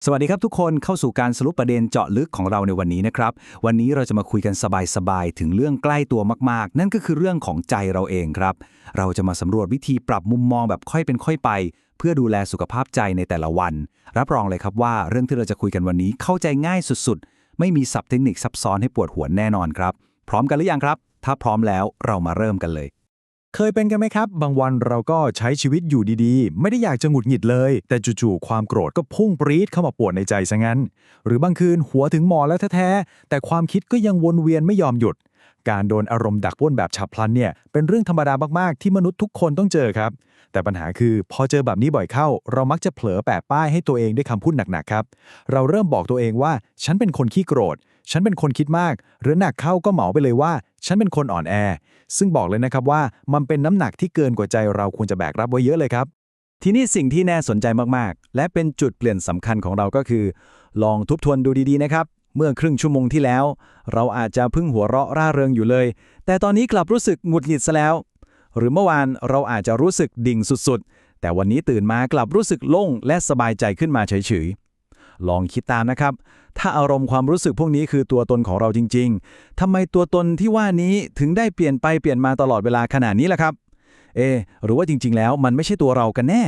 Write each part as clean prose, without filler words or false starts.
สวัสดีครับทุกคนเข้าสู่การสรุปประเด็นเจาะลึกของเราในวันนี้นะครับวันนี้เราจะมาคุยกันสบายๆถึงเรื่องใกล้ตัวมากๆนั่นก็คือเรื่องของใจเราเองครับเราจะมาสำรวจวิธีปรับมุมมองแบบค่อยเป็นค่อยไปเพื่อดูแลสุขภาพใจในแต่ละวันรับรองเลยครับว่าเรื่องที่เราจะคุยกันวันนี้เข้าใจง่ายสุดๆไม่มีศัพท์เทคนิคซับซ้อนให้ปวดหัวแน่นอนครับพร้อมกันหรือยังครับถ้าพร้อมแล้วเรามาเริ่มกันเลย เคยเป็นกันไหมครับบางวันเราก็ใช้ชีวิตอยู่ดีๆไม่ได้อยากจะหงุดหงิดเลยแต่จู่ๆความโกรธก็พุ่งปรี๊ดเข้ามาปวดในใจซะงั้นหรือบางคืนหัวถึงหมอนแล้วแท้ๆแต่ความคิดก็ยังวนเวียนไม่ยอมหยุดการโดนอารมณ์ดักปล้นแบบฉับพลันเนี่ยเป็นเรื่องธรรมดามากๆที่มนุษย์ทุกคนต้องเจอครับแต่ปัญหาคือพอเจอแบบนี้บ่อยเข้าเรามักจะเผลอแปะป้ายให้ตัวเองด้วยคำพูดหนักๆครับเราเริ่มบอกตัวเองว่าฉันเป็นคนขี้โกรธฉันเป็นคนคิดมากหรือหนักเข้าก็เหมาไปเลยว่าฉันเป็นคนอ่อนแอซึ่งบอกเลยนะครับว่ามันเป็นน้ำหนักที่เกินกว่าใจเราควรจะแบกรับไว้เยอะเลยครับทีนี้สิ่งที่น่าสนใจมากๆและเป็นจุดเปลี่ยนสำคัญของเราก็คือลองทบทวนดูดีๆนะครับเมื่อครึ่งชั่วโมงที่แล้วเราอาจจะเพิ่งหัวเราะร่าเริงอยู่เลยแต่ตอนนี้กลับรู้สึกหงุดหงิดซะแล้วหรือเมื่อวานเราอาจจะรู้สึกดิ่งสุดๆแต่วันนี้ตื่นมากลับรู้สึกโล่งและสบายใจขึ้นมาเฉยๆลองคิดตามนะครับถ้าอารมณ์ความรู้สึกพวกนี้คือตัวตนของเราจริงๆทำไมตัวตนที่ว่านี้ถึงได้เปลี่ยนไปเปลี่ยนมาตลอดเวลาขนาดนี้ล่ะครับหรือว่าจริงๆแล้วมันไม่ใช่ตัวเรากันแน่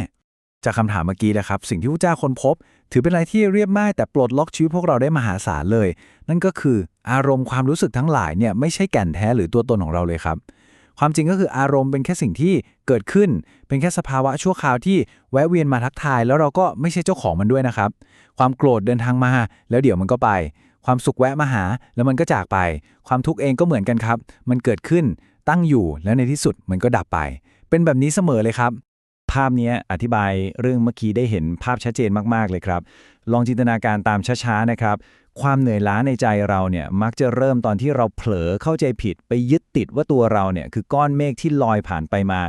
จากคำถามเมื่อกี้นะครับสิ่งที่พระเจ้าค้นพบถือเป็นอะไรที่เรียบง่ายแต่ปลดล็อกชีวิตพวกเราได้มหาศาลเลยนั่นก็คืออารมณ์ความรู้สึกทั้งหลายเนี่ยไม่ใช่แก่นแท้หรือตัวตนของเราเลยครับความจริงก็คืออารมณ์เป็นแค่สิ่งที่เกิดขึ้นเป็นแค่สภาวะชั่วคราวที่แวะเวียนมาทักทายแล้วเราก็ไม่ใช่เจ้าของมันด้วยนะครับความโกรธเดินทางมาแล้วเดี๋ยวมันก็ไปความสุขแวะมาหาแล้วมันก็จากไปความทุกข์เองก็เหมือนกันครับมันเกิดขึ้นตั้งอยู่แล้วในที่สุดมันก็ดับไปเป็นแบบนี้เสมอเลยครับภาพนี้อธิบายเรื่องเมื่อกี้ได้เห็นภาพชัดเจนมากๆเลยครับลองจินตนาการตามช้าๆนะครับความเหนื่อยล้าในใจเราเนี่ยมักจะเริ่มตอนที่เราเผลอเข้าใจผิดไปยึดติดว่าตัวเราเนี่ยคือก้อนเมฆที่ลอยผ่านไปมา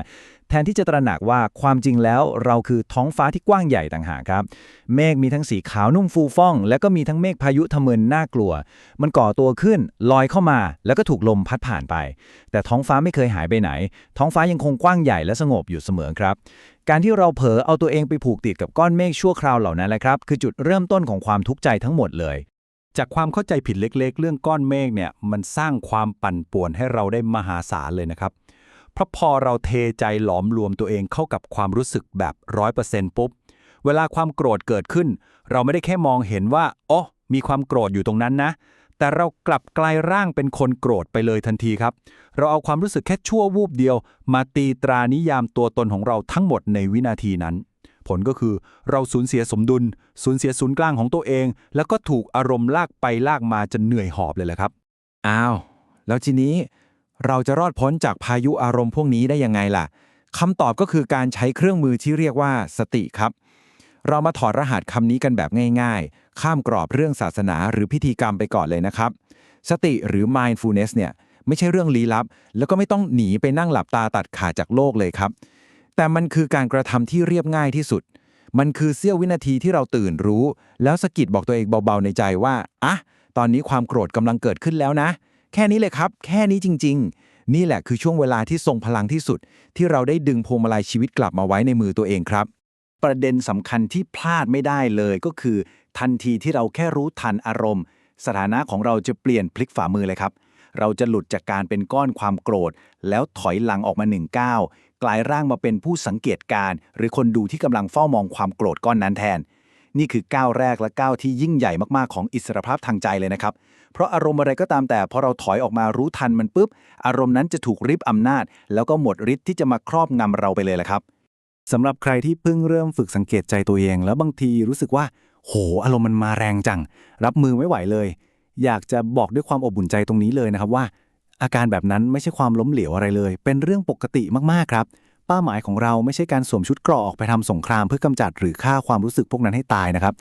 แทนที่จะตระหนักว่าความจริงแล้วเราคือท้องฟ้าที่กว้างใหญ่ต่างหากครับเมฆมีทั้งสีขาวนุ่มฟูฟ่องแล้วก็มีทั้งเมฆพายุทะมึนน่ากลัวมันก่อตัวขึ้นลอยเข้ามาแล้วก็ถูกลมพัดผ่านไปแต่ท้องฟ้าไม่เคยหายไปไหนท้องฟ้ายังคงกว้างใหญ่และสงบอยู่เสมอครับการที่เราเผลอเอาตัวเองไปผูกติดกับก้อนเมฆชั่วคราวเหล่านั้นแหละครับคือจุดเริ่มต้นของความทุกข์ใจทั้งหมดเลยจากความเข้าใจผิดเล็กๆเรื่องก้อนเมฆเนี่ยมันสร้างความปั่นป่วนให้เราได้มหาศาลเลยนะครับเพราะพอเราเทใจหลอมรวมตัวเองเข้ากับความรู้สึกแบบ100%ปุ๊บเวลาความโกรธเกิดขึ้นเราไม่ได้แค่มองเห็นว่าอ๋อมีความโกรธอยู่ตรงนั้นนะแต่เรากลับกลายร่างเป็นคนโกรธไปเลยทันทีครับเราเอาความรู้สึกแค่ชั่ววูบเดียวมาตีตรานิยามตัวตนของเราทั้งหมดในวินาทีนั้นผลก็คือเราสูญเสียสมดุลสูญเสียศูนย์กลางของตัวเองแล้วก็ถูกอารมณ์ลากไปลากมาจนเหนื่อยหอบเลยแหละครับอ้าวแล้วทีนี้เราจะรอดพ้นจากพายุอารมณ์พวกนี้ได้ยังไงล่ะคำตอบก็คือการใช้เครื่องมือที่เรียกว่าสติครับเรามาถอดรหัสคำนี้กันแบบง่ายๆข้ามกรอบเรื่องศาสนาหรือพิธีกรรมไปก่อนเลยนะครับสติหรือ mindfulness เนี่ยไม่ใช่เรื่องลี้ลับแล้วก็ไม่ต้องหนีไปนั่งหลับตาตัดขาจากโลกเลยครับแต่มันคือการกระทำที่เรียบง่ายที่สุดมันคือเสี้ยววินาทีที่เราตื่นรู้แล้วสะกิดบอกตัวเองเบาๆในใจว่าอ่ะตอนนี้ความโกรธกำลังเกิดขึ้นแล้วนะแค่นี้เลยครับแค่นี้จริงๆนี่แหละคือช่วงเวลาที่ทรงพลังที่สุดที่เราได้ดึงพวงมาลัยชีวิตกลับมาไว้ในมือตัวเองครับประเด็นสำคัญที่พลาดไม่ได้เลยก็คือทันทีที่เราแค่รู้ทันอารมณ์สถานะของเราจะเปลี่ยนพลิกฝ่ามือเลยครับเราจะหลุดจากการเป็นก้อนความโกรธแล้วถอยหลังออกมา1 ก้าวกลายร่างมาเป็นผู้สังเกตการณ์หรือคนดูที่กำลังเฝ้ามองความโกรธก้อนนั้นแทนนี่คือก้าวแรกและก้าวที่ยิ่งใหญ่มากๆของอิสรภาพทางใจเลยนะครับเพราะอารมณ์อะไรก็ตามแต่พอเราถอยออกมารู้ทันมันปุ๊บอารมณ์นั้นจะถูกริบอำนาจแล้วก็หมดฤทธิ์ที่จะมาครอบงำเราไปเลยแหละครับสำหรับใครที่เพิ่งเริ่มฝึกสังเกตใจตัวเองแล้วบางทีรู้สึกว่าโหอารมณ์มันมาแรงจังรับมือไม่ไหวเลยอยากจะบอกด้วยความอบอุ่นใจตรงนี้เลยนะครับว่าอาการแบบนั้นไม่ใช่ความล้มเหลวอะไรเลยเป็นเรื่องปกติมากๆครับเป้าหมายของเราไม่ใช่การสวมชุดเกราะออกไปทำสงครามเพื่อกำจัดหรือฆ่าความรู้สึกพวกนั้นให้ตายนะครับ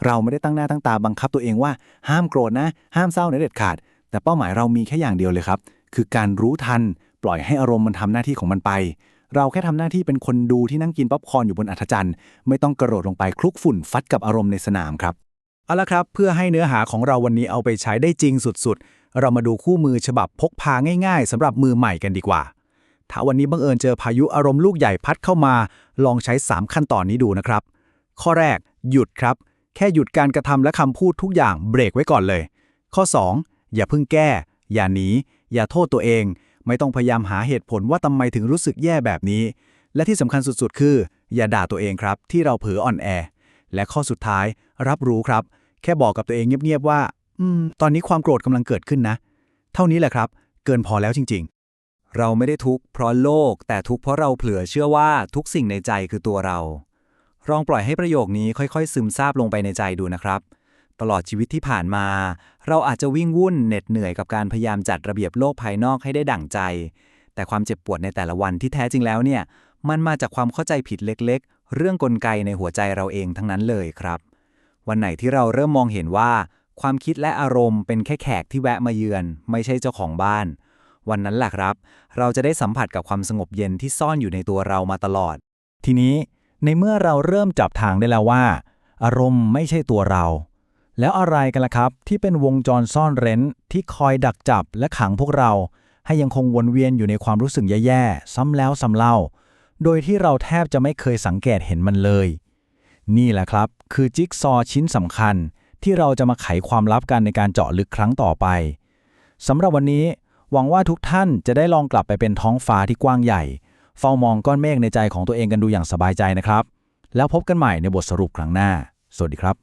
เราไม่ได้ตั้งหน้าตั้งตาบังคับตัวเองว่าห้ามโกรธนะห้ามเศร้านะเด็ดขาดแต่เป้าหมายเรามีแค่อย่างเดียวเลยครับคือการรู้ทันปล่อยให้อารมณ์มันทำหน้าที่ของมันไปเราแค่ทำหน้าที่เป็นคนดูที่นั่งกินป๊อปคอร์นอยู่บนอัฐจันทร์ไม่ต้องกระโดดลงไปคลุกฝุ่นฟัดกับอารมณ์ในสนามครับเอาละครับเพื่อให้เนื้อหาของเราวันนี้เอาไปใช้ได้จริงสุดๆเรามาดูคู่มือฉบับพกพาง่ายๆสำหรับมือใหม่กันดีกว่าถ้าวันนี้บังเอิญเจอพายุอารมณ์ลูกใหญ่พัดเข้ามาลองใช้3ขั้นตอนนี้ดูนะครับข้อแรกหยุดครับ แค่หยุดการกระทำและคำพูดทุกอย่างเบรกไว้ก่อนเลย ข้อ 2. อย่าเพิ่งแก้ อย่าหนี อย่าโทษตัวเอง ไม่ต้องพยายามหาเหตุผลว่าทำไมถึงรู้สึกแย่แบบนี้ และที่สำคัญสุดๆ คือ อย่าด่าตัวเองครับที่เราเผลออ่อนแอ และข้อสุดท้ายรับรู้ครับ แค่บอกกับตัวเองเงียบๆว่าตอนนี้ความโกรธกำลังเกิดขึ้นนะ เท่านี้แหละครับ เกินพอแล้วจริงๆ เราไม่ได้ทุกข์เพราะโลกแต่ทุกข์เพราะเราเผลอเชื่อว่าทุกสิ่งในใจคือตัวเราลองปล่อยให้ประโยคนี้ค่อยๆซึมซาบลงไปในใจดูนะครับตลอดชีวิตที่ผ่านมาเราอาจจะวิ่งวุ่นเหน็ดเหนื่อยกับการพยายามจัดระเบียบโลกภายนอกให้ได้ดั่งใจแต่ความเจ็บปวดในแต่ละวันที่แท้จริงแล้วเนี่ยมันมาจากความเข้าใจผิดเล็กๆเรื่องกลไกในหัวใจเราเองทั้งนั้นเลยครับวันไหนที่เราเริ่มมองเห็นว่าความคิดและอารมณ์เป็นแค่แขกที่แวะมาเยือนไม่ใช่เจ้าของบ้านวันนั้นแหละครับเราจะได้สัมผัสกับความสงบเย็นที่ซ่อนอยู่ในตัวเรามาตลอดทีนี้ในเมื่อเราเริ่มจับทางได้แล้วว่าอารมณ์ไม่ใช่ตัวเราแล้วอะไรกันล่ะครับที่เป็นวงจรซ่อนเร้นที่คอยดักจับและขังพวกเราให้ยังคงวนเวียนอยู่ในความรู้สึกแย่ๆซ้ำแล้วซ้ำเล่าโดยที่เราแทบจะไม่เคยสังเกตเห็นมันเลยนี่แหละครับคือจิ๊กซอว์ชิ้นสำคัญที่เราจะมาไขความลับกันในการเจาะลึกครั้งต่อไปสำหรับวันนี้หวังว่าทุกท่านจะได้ลองกลับไปเป็นท้องฟ้าที่กว้างใหญ่เฝ้ามองก้อนเมฆในใจของตัวเองกันดูอย่างสบายใจนะครับแล้วพบกันใหม่ในบทสรุปครั้งหน้าสวัสดีครับ